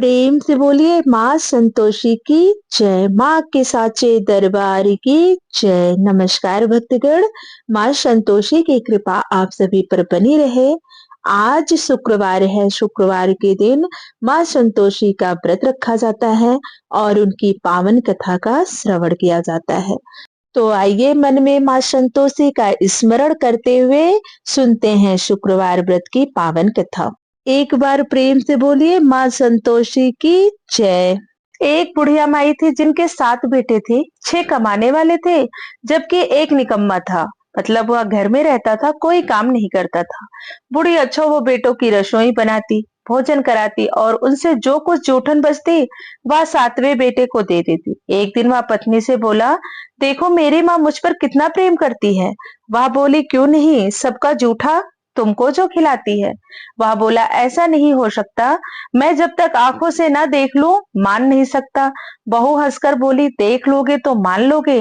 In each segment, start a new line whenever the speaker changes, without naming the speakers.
प्रेम से बोलिए माँ संतोषी की जय। माँ के साचे दरबार की जय। नमस्कार भक्तगण, माँ संतोषी की कृपा आप सभी पर बनी रहे। आज शुक्रवार है। शुक्रवार के दिन माँ संतोषी का व्रत रखा जाता है और उनकी पावन कथा का श्रवण किया जाता है। तो आइए मन में माँ संतोषी का स्मरण करते हुए सुनते हैं शुक्रवार व्रत की पावन कथा। एक बार प्रेम से बोलिए माँ संतोषी की जय। एक बुढ़िया माई थी जिनके 7 बेटे थे। 6 कमाने वाले थे जबकि एक निकम्मा था। मतलब वह घर में रहता था, कोई काम नहीं करता था। बूढ़ी अच्छा वो बेटों की रसोई बनाती, भोजन कराती और उनसे जो कुछ जूठन बचती वह 7वें बेटे को दे देती। एक दिन वह पत्नी से बोला, देखो मेरी माँ मुझ पर कितना प्रेम करती है। वह बोली, क्यों नहीं, सबका जूठा तुमको जो खिलाती है। वह बोला, ऐसा नहीं हो सकता, मैं जब तक आंखों से ना देख लूं मान नहीं सकता। बहू हंसकर बोली, देख लोगे तो मान लोगे।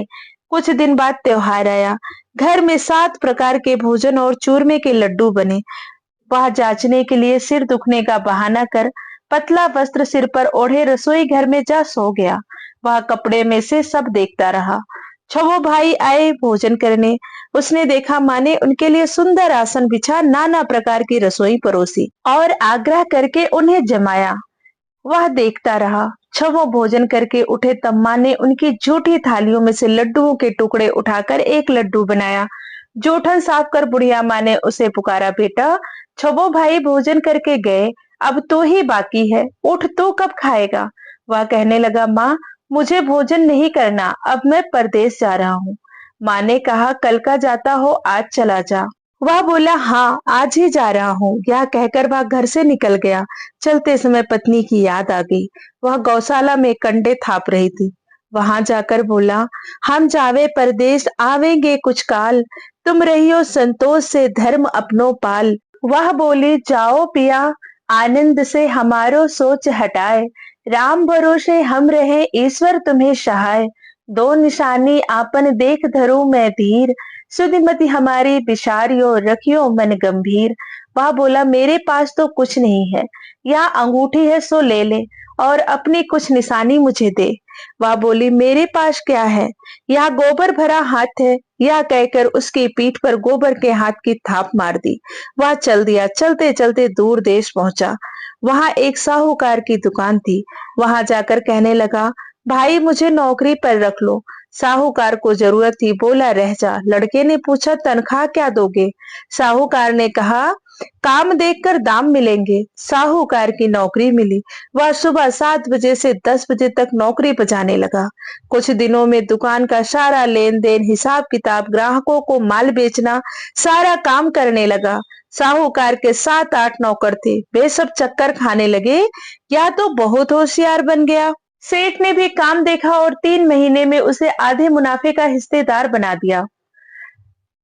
कुछ दिन बाद त्योहार आया। घर में 7 प्रकार के भोजन और चूरमे के लड्डू बने। वह जांचने के लिए सिर दुखने का बहाना कर पतला वस्त्र सिर पर ओढ़े रसोई घर में जा सो गया। वह कपड़े में से सब देखता रहा। छवो भाई आए भोजन करने। उसने देखा माँ ने उनके लिए सुंदर आसन बिछा नाना प्रकार की रसोई परोसी और आग्रह करके उन्हें जमाया। वह देखता रहा। छवो भोजन करके उठे तब माँ ने उनकी जूठी थालियों में से लड्डुओं के टुकड़े उठाकर एक लड्डू बनाया। जूठन साफ कर बुढ़िया माँ ने उसे पुकारा, बेटा छवो भाई भोजन करके गए, अब तो ही बाकी है, उठ तो कब खाएगा। वह कहने लगा, माँ मुझे भोजन नहीं करना, अब मैं परदेश जा रहा हूँ। माँ ने कहा, कल का जाता हो आज चला जा। वह बोला, हाँ आज ही जा रहा हूँ। यह कहकर वह घर से निकल गया। चलते समय पत्नी की याद आ गई। वह गौशाला में कंडे थाप रही थी। वहां जाकर बोला, हम जावे परदेश आवेंगे कुछ काल, तुम रहियो संतोष से धर्म अपनो पाल। वह बोली, जाओ पिया आनंद से हमारो सोच हटाए, राम भरोसे हम रहे ईश्वर तुम्हें सहाय। दो निशानी आपन देख धरो मैं धीर, सुधिमति हमारी बिसारियो रखियो मन गंभीर। वह बोला, मेरे पास तो कुछ नहीं है, यह अंगूठी है सो ले ले और अपनी कुछ निशानी मुझे दे। वह बोली, मेरे पास क्या है, यह गोबर भरा हाथ है। यह कहकर उसकी पीठ पर गोबर के हाथ की थाप मार दी। वह चल दिया। चलते चलते दूर देश पहुंचा। वहां एक साहूकार की दुकान थी। वहां जाकर कहने लगा, भाई मुझे नौकरी पर रख लो। साहूकार को जरूरत थी, बोला रह जा। लड़के ने पूछा, तनख्वाह क्या दोगे। साहूकार ने कहा, काम देखकर दाम मिलेंगे। साहूकार की नौकरी मिली। वह सुबह 7 बजे से 10 बजे तक नौकरी बजाने लगा। कुछ दिनों में दुकान का सारा लेन देन, हिसाब किताब, ग्राहकों को माल बेचना, सारा काम करने लगा। साहूकार के 7-8 नौकर थे। वे सब चक्कर खाने लगे, या तो बहुत होशियार बन गया। सेठ ने भी काम देखा और 3 महीने में उसे आधे मुनाफे का हिस्सेदार बना दिया।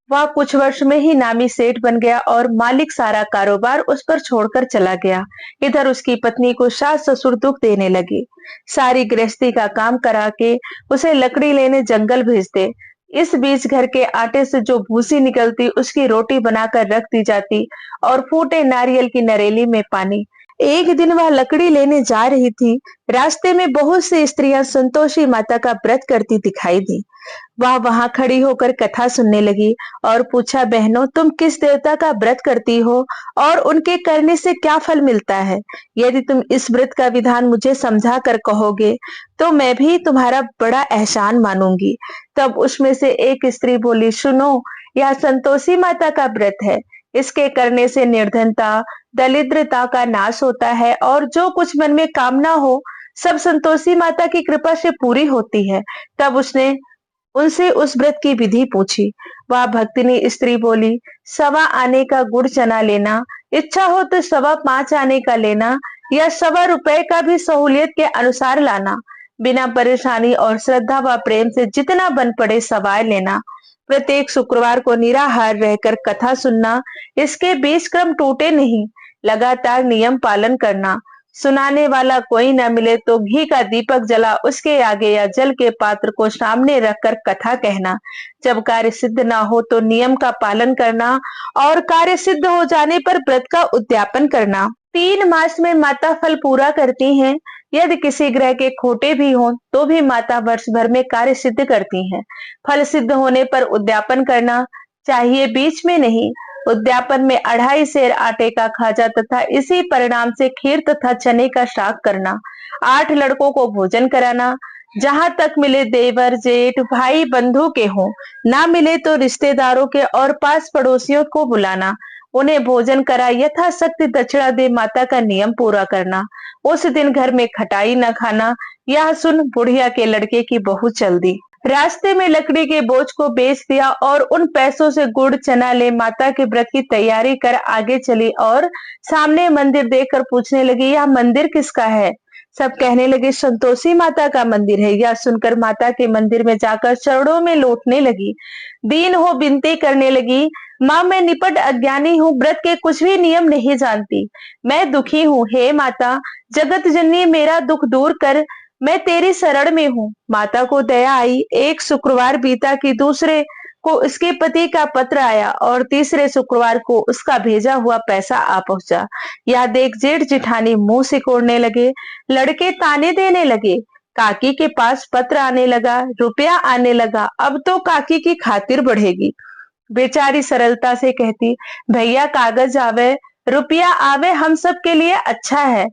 वह कुछ वर्ष में ही नामी सेठ बन गया और मालिक सारा कारोबार उस पर छोड़कर चला गया। इधर उसकी पत्नी को सास ससुर दुख देने लगे। सारी गृहस्थी का काम करा के उसे लकड़ी लेने जंगल भेजते। इस बीच घर के आटे से जो भूसी निकलती उसकी रोटी बनाकर रख दी जाती और फूटे नारियल की नरेली में पानी। एक दिन वह लकड़ी लेने जा रही थी। रास्ते में बहुत सी स्त्रियां संतोषी माता का व्रत करती दिखाई दी। वह वहां खड़ी होकर कथा सुनने लगी और पूछा, बहनों तुम किस देवता का व्रत करती हो और उनके करने से क्या फल मिलता है। यदि तुम इस व्रत का विधान मुझे समझा कर कहोगे तो मैं भी तुम्हारा बड़ा एहसान मानूंगी। तब उसमें से एक स्त्री बोली, सुनो, यह संतोषी माता का व्रत है। इसके करने से निर्धनता दरिद्रता का नाश होता है और जो कुछ मन में कामना हो सब संतोषी माता की कृपा से पूरी होती है। तब उसने उनसे उस व्रत की विधि पूछी। वह भक्तिनी स्त्री बोली, 1.25 आने का गुड़ चना लेना, इच्छा हो तो 5.25 आने का लेना या 1.25 रुपए का भी सहूलियत के अनुसार लाना। बिना परेशानी और श्रद्धा व प्रेम से जितना बन पड़े सवाय लेना। प्रत्येक शुक्रवार को निराहार रहकर कथा सुनना, इसके 20 क्रम टूटे नहीं। लगातार नियम पालन करना। सुनाने वाला कोई न मिले तो घी का दीपक जला उसके आगे या जल के पात्र को सामने रखकर कथा कहना। जब कार्य सिद्ध ना हो तो नियम का पालन करना और कार्य सिद्ध हो जाने पर व्रत का उद्यापन करना। 3 मास में माता फल पूरा करती हैं। यदि किसी ग्रह के खोटे भी हों तो भी माता वर्ष भर में कार्य सिद्ध करती हैं। फल सिद्ध होने पर उद्यापन करना चाहिए, बीच में नहीं। उद्यापन में 2.5 सेर आटे का खाजा तथा इसी परिणाम से खीर तथा चने का शाक करना। 8 लड़कों को भोजन कराना। जहां तक मिले देवर जेठ भाई बंधु के हों, ना मिले तो रिश्तेदारों के और पास पड़ोसियों को बुलाना। उन्हें भोजन करा यथाशक्ति दक्षिणा दे माता का नियम पूरा करना। उस दिन घर में खटाई न खाना। यह सुन बुढ़िया के लड़के की बहू चल दी। रास्ते में लकड़ी के बोझ को बेच दिया और उन पैसों से गुड़ चना ले माता के व्रत की तैयारी कर आगे चली और सामने मंदिर देखकर पूछने लगी, यह मंदिर किसका है? सब कहने लगे, संतोषी माता का मंदिर है। यह सुनकर माता के मंदिर में जाकर चरणों में लौटने लगी। दीन हो विनती करने लगी, माँ मैं निपट अज्ञानी हूँ, व्रत के कुछ भी नियम नहीं जानती। मैं दुखी हूँ, हे माता जगत जननी मेरा दुख दूर कर, मैं तेरी शरण में हूँ। माता को दया आई। एक शुक्रवार बीता कि दूसरे को उसके पति का पत्र आया और तीसरे शुक्रवार को उसका भेजा हुआ पैसा आ पहुंचा। यह देख जेठ जिठानी मुंह सिकोड़ने लगे। लड़के ताने देने लगे। काकी के पास पत्र आने लगा, रुपया आने लगा, अब तो काकी की खातिर बढ़ेगी। बेचारी सरलता से कहती, भैया कागज आवे रुपया आवे हम सब के लिए अच्छा है।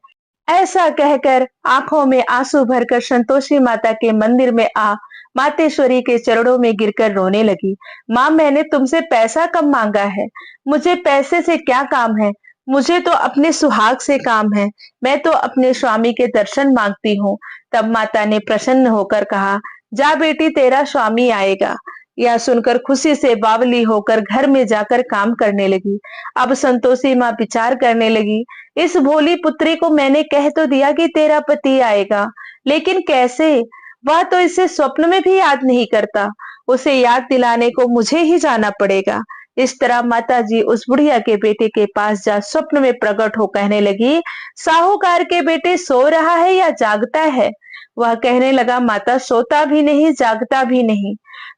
ऐसा कहकर आंखों में आंसू भरकर संतोषी माता के मंदिर में आ मातेश्वरी के चरणों में गिरकर रोने लगी। माँ मैंने तुमसे पैसा कम मांगा है, मुझे पैसे से क्या काम है? मुझे तो अपने सुहाग से काम है। मैं तो अपने स्वामी के दर्शन मांगती हूँ। तब माता ने प्रसन्न होकर कहा, जा बेटी तेरा स्वामी आएगा। यह सुनकर खुशी से बावली होकर घर में जाकर काम करने लगी। अब संतोषी माँ विचार करने लगी, इस भोली पुत्री को मैंने कह तो दिया कि तेरा पति आएगा, लेकिन कैसे? वह तो इसे स्वप्न में भी याद नहीं करता। उसे याद दिलाने को मुझे ही जाना पड़ेगा। इस तरह माताजी उस बुढ़िया के बेटे के पास जा स्वप्न में प्रकट हो कहने लगी, साहूकार के बेटे सो रहा है या जागता है? वह कहने लगा, माता सोता भी नहीं जागता भी नहीं,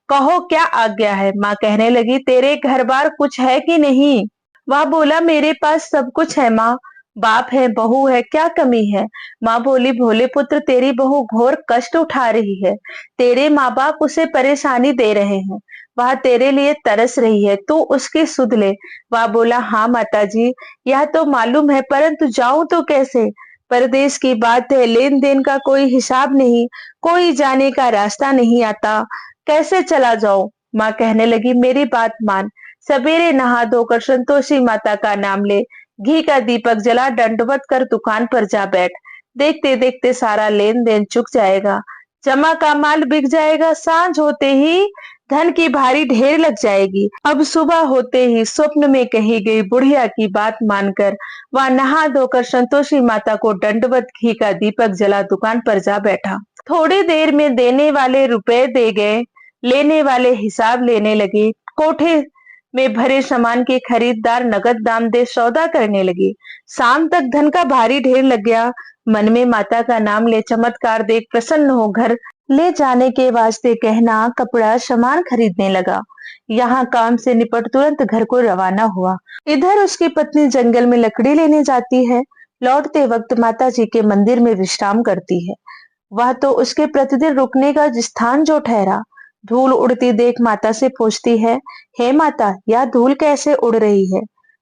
कहो क्या आज्ञा है? माँ कहने लगी, तेरे घर बार कुछ है कि नहीं? वह बोला, मेरे पास सब कुछ है माँ, बाप है बहू है, क्या कमी है? माँ बोली, भोले पुत्र तेरी बहू घोर कष्ट उठा रही है। तेरे माँ बाप उसे परेशानी दे रहे हैं। वह तेरे लिए तरस रही है, तू उसकी सुध ले। वह बोला, हाँ माता जी यह तो मालूम है, परंतु जाऊं तो कैसे? परदेश की बात है, लेन देन का कोई हिसाब नहीं, कोई जाने का रास्ता नहीं आता, कैसे चला जाऊं? माँ कहने लगी, मेरी बात मान, सवेरे नहा धोकर संतोषी माता का नाम ले, घी का दीपक जला दंडवत कर दुकान पर जा बैठ। देखते देखते सारा लेन देन चुक जाएगा, जमा का माल बिक जाएगा। सांझ होते ही धन की भारी ढेर लग जाएगी। अब सुबह होते ही स्वप्न में कही गई बुढ़िया की बात मानकर वह नहा धोकर संतोषी माता को दंडवत घी का दीपक जला दुकान पर जा बैठा। थोड़ी देर में देने वाले रुपए दे गए, लेने वाले हिसाब लेने लगे। कोठे में भरे सामान के खरीददार नगद दाम दे सौदा करने लगे। शाम तक धन का भारी ढेर लग गया। मन में माता का नाम ले चमत्कार देख प्रसन्न हो घर ले जाने के वास्ते गहना कपड़ा सामान खरीदने लगा। यहाँ काम से निपट तुरंत घर को रवाना हुआ। इधर उसकी पत्नी जंगल में लकड़ी लेने जाती है। लौटते वक्त माता जी के मंदिर में विश्राम करती है। वह तो उसके प्रतिदिन रुकने का स्थान जो ठहरा। धूल उड़ती देख माता से पूछती है, हे माता यह धूल कैसे उड़ रही है?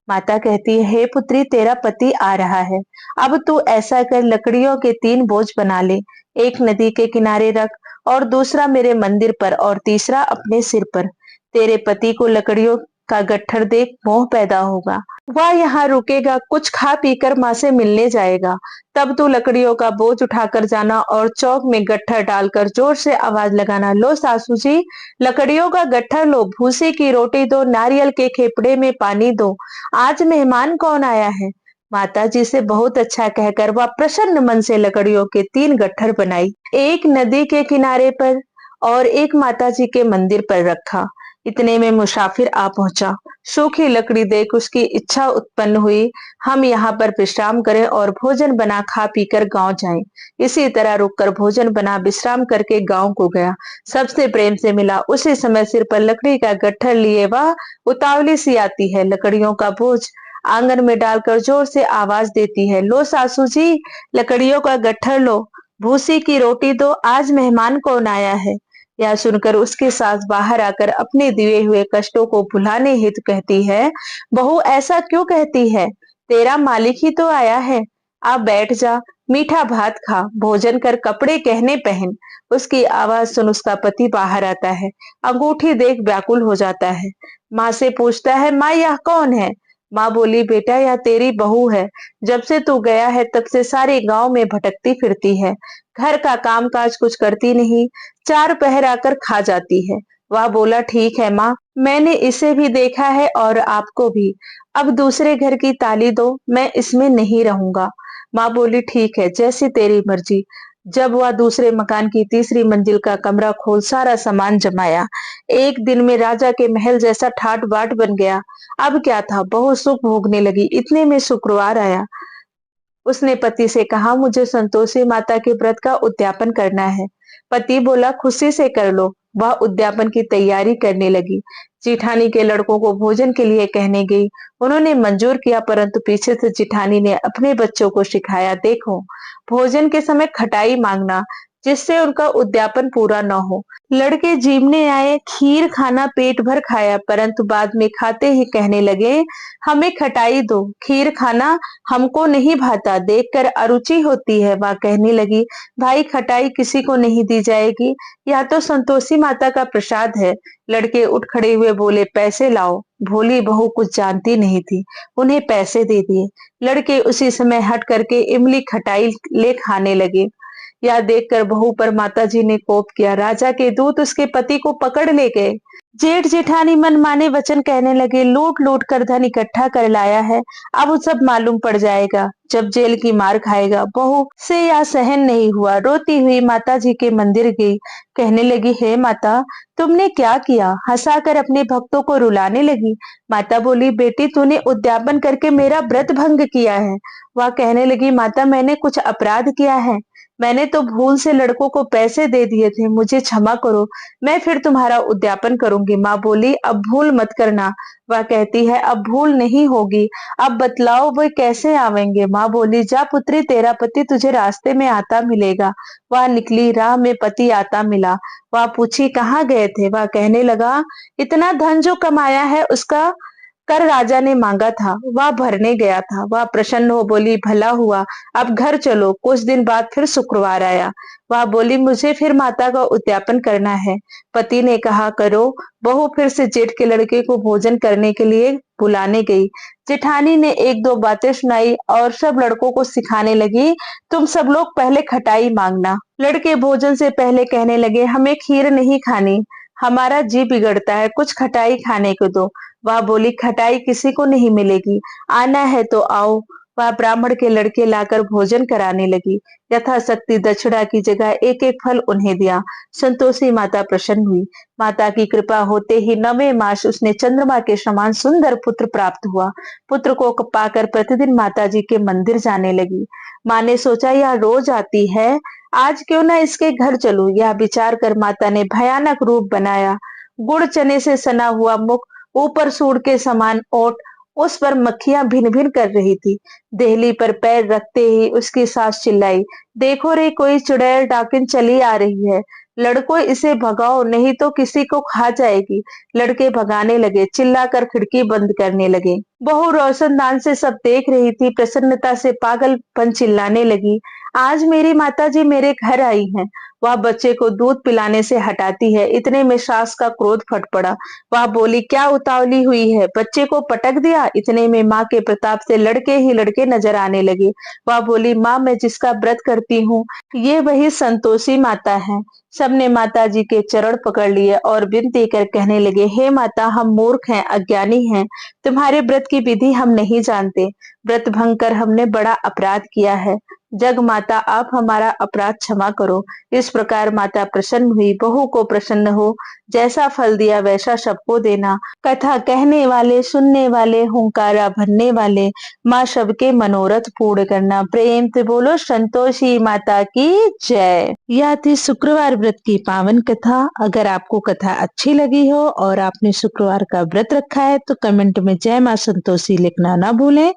माता कहती है, हे पुत्री तेरा पति आ रहा है। अब तू ऐसा कर, लकड़ियों के 3 बोझ बना ले, एक नदी के किनारे रख और दूसरा मेरे मंदिर पर और तीसरा अपने सिर पर। तेरे पति को लकड़ियों का गट्ठर देख मोह पैदा होगा। वह यहाँ रुकेगा, कुछ खा पीकर माँ से मिलने जाएगा। तब तू लकड़ियों का बोझ उठाकर जाना और चौक में गट्ठर डालकर जोर से आवाज लगाना, लो सासू जी लकड़ियों का गट्ठर लो, भूसे की रोटी दो, नारियल के खेपड़े में पानी दो, आज मेहमान कौन आया है? माता जी से बहुत अच्छा कहकर वह प्रसन्न मन से लकड़ियों के 3 गट्ठर बनाई। एक नदी के किनारे पर और एक माता जी के मंदिर पर रखा। इतने में मुसाफिर आ पहुंचा। सूखी लकड़ी देख उसकी इच्छा उत्पन्न हुई, हम यहाँ पर विश्राम करें और भोजन बना खा पीकर गांव जाएं। इसी तरह रुककर भोजन बना विश्राम करके गांव को गया। सबसे प्रेम से मिला। उसी समय सिर पर लकड़ी का गट्ठर लिए वह उतावली सी आती है। लकड़ियों का बोझ आंगन में डालकर जोर से आवाज देती है, लो सासू जी, लकड़ियों का गट्ठर लो, भूसी की रोटी दो, आज मेहमान कौन आया है। यह सुनकर उसकी सास बाहर आकर अपने दिए हुए कष्टों को भुलाने हेतु कहती है, बहू ऐसा क्यों कहती है, तेरा मालिक ही तो आया है, आप बैठ जा, मीठा भात खा, भोजन कर, कपड़े गहने पहन। उसकी आवाज सुन उसका पति बाहर आता है, अंगूठी देख व्याकुल हो जाता है। माँ से पूछता है, माँ यह कौन है। माँ बोली, बेटा यह तेरी बहू है, जब से तू गया है तब से सारे गांव में भटकती फिरती है, घर का काम काज कुछ करती नहीं, चार पहर आकर खा जाती है। वह बोला, ठीक है माँ, मैंने इसे भी देखा है और आपको भी, अब दूसरे घर की ताली दो, मैं इसमें नहीं रहूंगा। माँ बोली, ठीक है, जैसी तेरी मर्जी। जब वह दूसरे मकान की तीसरी मंजिल का कमरा खोल सारा सामान जमाया, एक दिन में राजा के महल जैसा ठाट बाट बन गया। अब क्या था, बहुत सुख भोगने लगी, इतने में शुक्रवार आया। उसने पति से कहा, मुझे संतोषी माता के व्रत का उद्यापन करना है। पति बोला, खुशी से कर लो। वह उद्यापन की तैयारी करने लगी। जिठानी के लड़कों को भोजन के लिए कहने गई। उन्होंने मंजूर किया, परंतु पीछे से जिठानी ने अपने बच्चों को सिखाया, देखो, भोजन के समय खटाई मांगना, जिससे उनका उद्यापन पूरा न हो। लड़के जीवने आए, खीर खाना पेट भर खाया, परंतु बाद में खाते ही कहने लगे, हमें खटाई दो, खीर खाना हमको नहीं भाता, देखकर अरुचि होती है। वह कहने लगी, भाई खटाई किसी को नहीं दी जाएगी, यह तो संतोषी माता का प्रसाद है। लड़के उठ खड़े हुए बोले, पैसे लाओ। भोली बहू कुछ जानती नहीं थी, उन्हें पैसे दे दिए। लड़के उसी समय हट करके इमली खटाई ले खाने लगे। यह देखकर बहू पर माताजी ने कोप किया। राजा के दूत उसके पति को पकड़ ले गए। जेठ जेठानी मनमाने वचन कहने लगे, लूट लूट कर धन इकट्ठा कर लाया है, अब सब मालूम पड़ जाएगा, जब जेल की मार खाएगा। बहू से यह सहन नहीं हुआ, रोती हुई माता जी के मंदिर गई। कहने लगी, हे माता, तुमने क्या किया। हंसाकर अपने भक्तों को रुलाने लगी। माता बोली, बेटी तूने उद्यापन करके मेरा व्रत भंग किया है। वह कहने लगी, माता मैंने कुछ अपराध किया है, मैंने तो भूल से लड़कों को पैसे दे दिए थे, मुझे क्षमा करो, मैं फिर तुम्हारा उद्यापन करूंगी। माँ बोली, अब भूल मत करना। वह कहती है, अब भूल नहीं होगी, अब बतलाओ वे कैसे आवेंगे। माँ बोली, जा पुत्री, तेरा पति तुझे रास्ते में आता मिलेगा। वह निकली, राह में पति आता मिला। वह पूछी, कहाँ गए थे। वह कहने लगा, इतना धन जो कमाया है उसका कर राजा ने मांगा था, वह भरने गया था। वह प्रसन्न हो बोली, भला हुआ, अब घर चलो। कुछ दिन बाद फिर शुक्रवार आया। वह बोली, मुझे फिर माता का उद्यापन करना है। पति ने कहा, करो। बहू फिर से जेठ के लड़के को भोजन करने के लिए बुलाने गई। जेठानी ने एक दो बातें सुनाई और सब लड़कों को सिखाने लगी, तुम सब लोग पहले खटाई मांगना। लड़के भोजन से पहले कहने लगे, हमें खीर नहीं खानी, हमारा जी बिगड़ता है, कुछ खटाई खाने को दो। वह बोली, खटाई किसी को नहीं मिलेगी, आना है तो आओ। वह ब्राह्मण के लड़के लाकर भोजन कराने लगी। यथाशक्ति दक्षिणा की जगह एक एक फल उन्हें दिया। संतोषी माता प्रसन्न हुई। माता की कृपा होते ही 9वें मास उसने चंद्रमा के समान सुंदर पुत्र प्राप्त हुआ। पुत्र को पाकर प्रतिदिन माता जी के मंदिर जाने लगी। माँ ने सोचा, यह रोज आती है, आज क्यों ना इसके घर चलूं। यह विचार कर माता ने भयानक रूप बनाया। गुड़ चने से सना हुआ मुख, ऊपर सूंड के समान ओठ, उस पर मक्खियां भिन भिन कर रही थी। देहली पर पैर रखते ही उसकी सास चिल्लाई, देखो रे, कोई चुड़ैल डाकिन चली आ रही है, लड़कों इसे भगाओ, नहीं तो किसी को खा जाएगी। लड़के भगाने लगे, चिल्लाकर खिड़की बंद करने लगे। बहू रोशनदान से सब देख रही थी, प्रसन्नता से पागलपन चिल्लाने लगी, आज मेरी माताजी मेरे घर आई हैं। वह बच्चे को दूध पिलाने से हटाती है, इतने में सास का क्रोध फट पड़ा। वह बोली, क्या उतावली हुई है, बच्चे को पटक दिया। इतने में माँ के प्रताप से लड़के ही लड़के नजर आने लगे। वह बोली, माँ मैं जिसका व्रत करती हूँ, ये वही संतोषी माता है। सबने माता जी के चरण पकड़ लिए और विनती कर कहने लगे, हे माता, हम मूर्ख हैं, अज्ञानी हैं, तुम्हारे व्रत की विधि हम नहीं जानते, व्रत भंग कर हमने बड़ा अपराध किया है। जग माता आप हमारा अपराध क्षमा करो। इस प्रकार माता प्रसन्न हुई, बहू को प्रसन्न हो, जैसा फल दिया वैसा सबको देना। कथा कहने वाले, सुनने वाले, हुंकारा भरने वाले, माँ सबके मनोरथ पूर्ण करना। प्रेम से बोलो संतोषी माता की जय। यह थी शुक्रवार व्रत की पावन कथा। अगर आपको कथा अच्छी लगी हो और आपने शुक्रवार का व्रत रखा है तो कमेंट में जय माँ संतोषी लिखना ना भूलें।